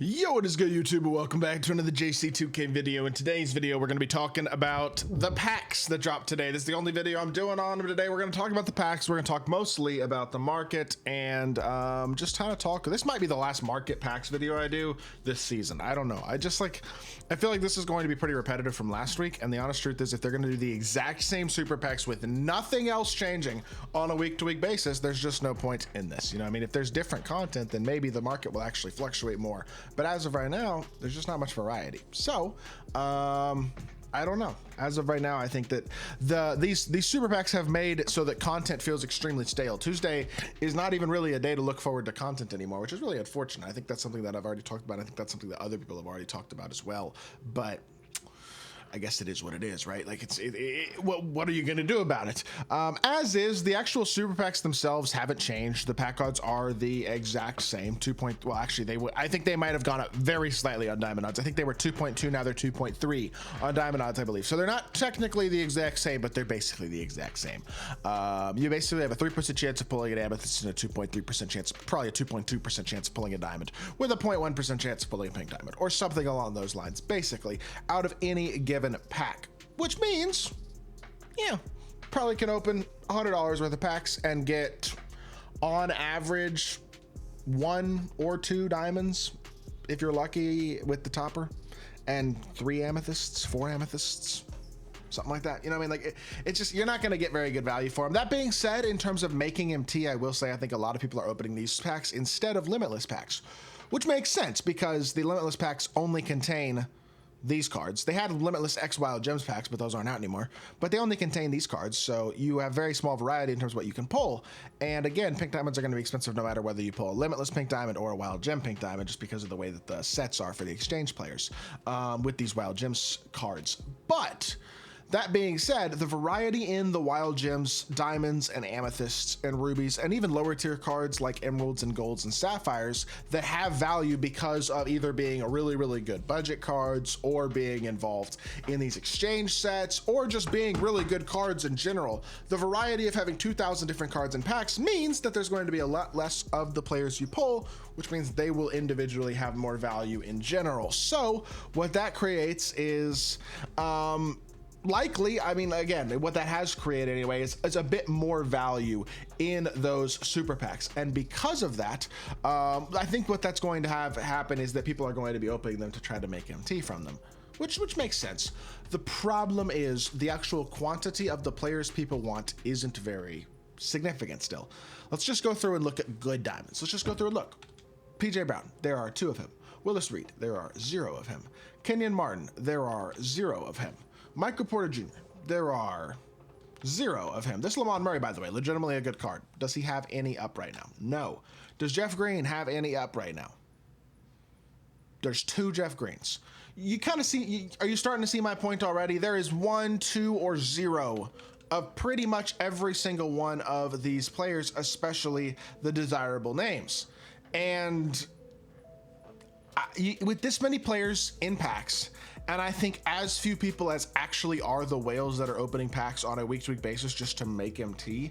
Yo, what is good, YouTube? Welcome back to another JC2K video. In today's video, we're going to be talking about the packs that dropped today. This is the only video I'm doing on today. We're going to talk about the packs. We're going to talk mostly about the market and just how to talk. This might be the last market packs video I do this season. I don't know. I feel like this is going to be pretty repetitive from last week. And the honest truth is, if they're going to do the exact same super packs with nothing else changing on a week-to-week basis, there's just no point in this. You know what I mean? If there's different content, then maybe the market will actually fluctuate more. But as of right now, there's just not much variety. So, I don't know. As of right now, I think that these super packs have made it so that content feels extremely stale. Tuesday is not even really a day to look forward to content anymore, which is really unfortunate. I think that's something that I've already talked about. I think that's something that other people have already talked about as well. But I guess it is what it is, right? Like what are you going to do about it? As is, the actual super packs themselves haven't changed. The pack odds are the exact same. Well, actually, I think they might have gone up very slightly on diamond odds. I think they were 2.2, now they're 2.3 on diamond odds, I believe. So they're not technically the exact same, but they're basically the exact same. You basically have a 3% chance of pulling an amethyst and a 2.3% chance, probably a 2.2% chance of pulling a diamond, with a 0.1% chance of pulling a pink diamond, or something along those lines, basically, out of any given pack, which means, yeah, probably can open $100 worth of packs and get, on average, 1 or 2 diamonds if you're lucky with the topper, and 3 amethysts, 4 amethysts, something like that. You know what I mean? Like, it's just, you're not going to get very good value for them. That being said, in terms of making MT, I will say I think a lot of people are opening these packs instead of limitless packs, which makes sense because the limitless packs only contain these cards. They had limitless X Wild Gems packs, but those aren't out anymore. But they only contain these cards, so you have very small variety in terms of what you can pull. And again, pink diamonds are going to be expensive no matter whether you pull a limitless pink diamond or a wild gem pink diamond, just because of the way that the sets are for the exchange players with these wild gems cards. But that being said, the variety in the wild gems, diamonds and amethysts and rubies, and even lower tier cards like emeralds and golds and sapphires that have value because of either being a really, really good budget cards, or being involved in these exchange sets, or just being really good cards in general. The variety of having 2,000 different cards in packs means that there's going to be a lot less of the players you pull, which means they will individually have more value in general. So what that creates is, likely, I mean, again, what that has created anyway is a bit more value in those super packs. And because of that, I think what that's going to have happen is that people are going to be opening them to try to make MT from them, which makes sense. The problem is the actual quantity of the players people want isn't very significant still. Let's just go through and look at good diamonds. Let's just go through and look. PJ Brown, there are 2 of him. Willis Reed, there are 0 of him. Kenyon Martin, there are 0 of him. Michael Porter Jr., there are 0 of him. This Lamont Murray, by the way, legitimately a good card. Does he have any up right now? No. Does Jeff Green have any up right now? There's 2 Jeff Greens. You kind of see, are you starting to see my point already? There is 1, 2, or 0 of pretty much every single one of these players, especially the desirable names. And with this many players in packs, and I think as few people as actually are the whales that are opening packs on a week-to-week basis just to make MT,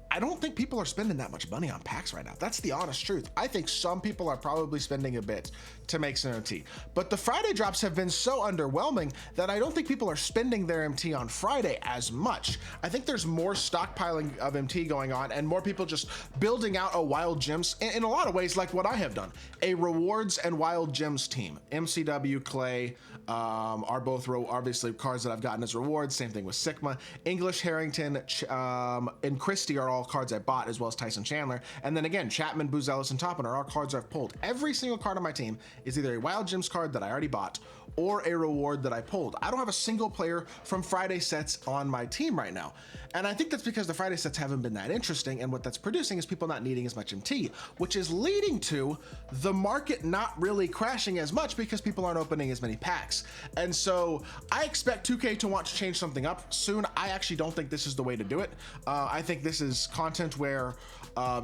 I don't think people are spending that much money on packs right now. That's the honest truth. I think some people are probably spending a bit to make some MT, but the Friday drops have been so underwhelming that I don't think people are spending their MT on Friday as much. I think there's more stockpiling of MT going on and more people just building out a wild gems in a lot of ways, like what I have done. A rewards and wild gems team. MCW, Clay are both obviously cards that I've gotten as rewards. Same thing with Sigma. English, Harrington, and Christie are all cards I bought, as well as Tyson Chandler. And then again, Chapman, Boozellis, and Toppin are all cards I've pulled. Every single card on my team is either a wild gems card that I already bought or a reward that I pulled. I don't have a single player from Friday sets on my team right now. And I think that's because the Friday sets haven't been that interesting, and what that's producing is people not needing as much MT, which is leading to the market not really crashing as much because people aren't opening as many packs. And so I expect 2K to want to change something up soon. I actually don't think this is the way to do it. I think this is content where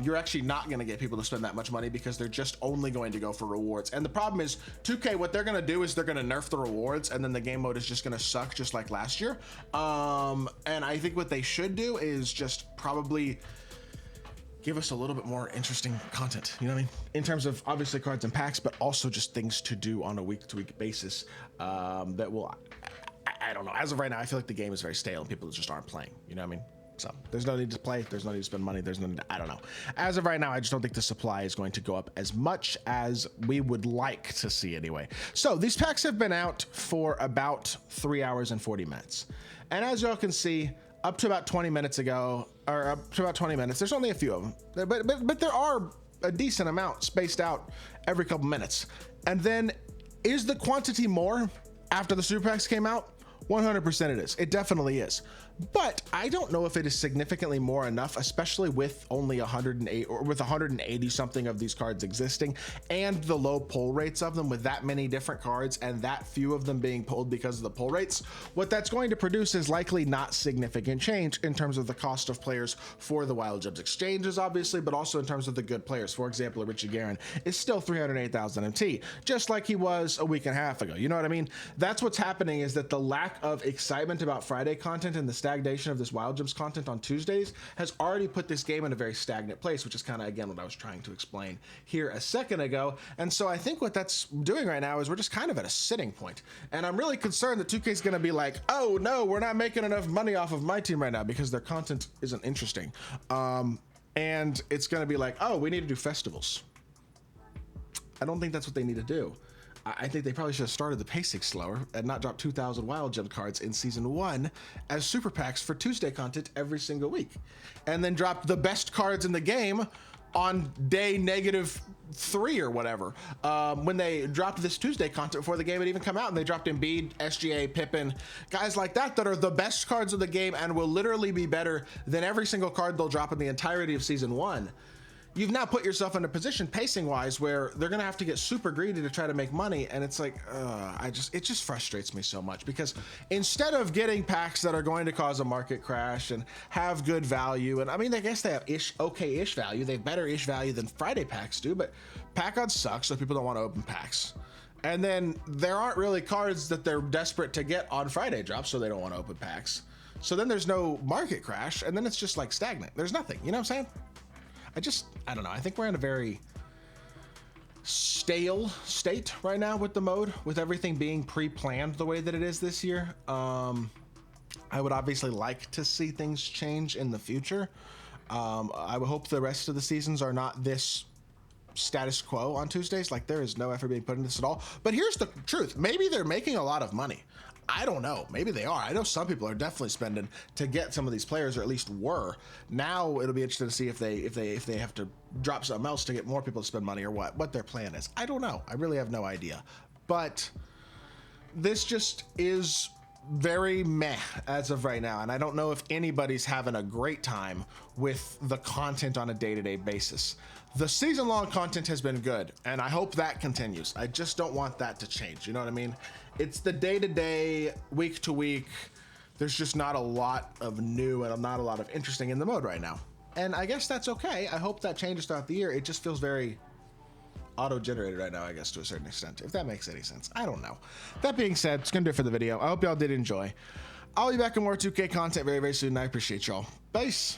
you're actually not going to get people to spend that much money because they're just only going to go for rewards. And the problem is 2K, what they're going to do is they're going to nerf the rewards, and then the game mode is just going to suck just like last year. And I think what they should do is just probably give us a little bit more interesting content, you know what I mean? In terms of obviously cards and packs, but also just things to do on a week-to-week basis that will, I don't know. As of right now, I feel like the game is very stale and people just aren't playing, you know what I mean? So there's no need to play, there's no need to spend money, there's no need to, I don't know. As of right now, I just don't think the supply is going to go up as much as we would like to see anyway. So these packs have been out for about 3 hours and 40 minutes. And as y'all can see, up to about 20 minutes ago, or up to about 20 minutes, there's only a few of them, but there are a decent amount spaced out every couple minutes. And then is the quantity more after the super packs came out? 100% it is. It definitely is. But I don't know if it is significantly more enough, especially with only 108 or with 180 something of these cards existing and the low pull rates of them, with that many different cards and that few of them being pulled because of the pull rates. What that's going to produce is likely not significant change in terms of the cost of players for the Wild Gems exchanges, obviously, but also in terms of the good players. For example, Richie Guerin is still 308,000 MT, just like he was a week and a half ago. You know what I mean? That's what's happening, is that the lack of excitement about Friday content and the stagnation of this Wild Gems content on Tuesdays has already put this game in a very stagnant place, which is kind of, again, what I was trying to explain here a second ago. And so I think what that's doing right now is we're just kind of at a sitting point. And I'm really concerned that 2K is going to be like, oh no, we're not making enough money off of my team right now because their content isn't interesting. And it's going to be like, oh, we need to do festivals. I don't think that's what they need to do. I think they probably should have started the pacing slower and not dropped 2,000 Wild Gem cards in Season 1 as super packs for Tuesday content every single week. And then dropped the best cards in the game on day -3 or whatever. When they dropped this Tuesday content before the game had even come out, and they dropped Embiid, SGA, Pippen, guys like that are the best cards of the game and will literally be better than every single card they'll drop in the entirety of Season 1. You've now put yourself in a position pacing wise where they're gonna have to get super greedy to try to make money, and it's like, it just frustrates me so much, because instead of getting packs that are going to cause a market crash and have good value, and I mean, I guess they have okay-ish value, they have better-ish value than Friday packs do, but pack odds suck, so people don't want to open packs. And then there aren't really cards that they're desperate to get on Friday drops, so they don't want to open packs. So then there's no market crash, and then it's just like stagnant. There's nothing, you know what I'm saying? I don't know. I think we're in a very stale state right now with the mode, with everything being pre-planned the way that it is this year. I would obviously like to see things change in the future. I would hope the rest of the seasons are not this status quo on Tuesdays. Like, there is no effort being put into this at all. But here's the truth. Maybe they're making a lot of money. I don't know. Maybe they are. I know some people are definitely spending to get some of these players, or at least were. Now it'll be interesting to see if they have to drop something else to get more people to spend money, or what their plan is. I don't know. I really have no idea. But this just is very meh as of right now, and I don't know if anybody's having a great time with the content on a day-to-day basis. The season-long content has been good, and I hope that continues. I just don't want that to change, you know what I mean? It's the day-to-day, week-to-week, there's just not a lot of new and not a lot of interesting in the mode right now. And I guess that's okay. I hope that changes throughout the year. It just feels very auto-generated right now, I guess, to a certain extent, if that makes any sense. I don't know. That being said, it's gonna do it for the video. I hope y'all did enjoy. I'll be back with more 2K content very, very soon, and I appreciate y'all. Peace.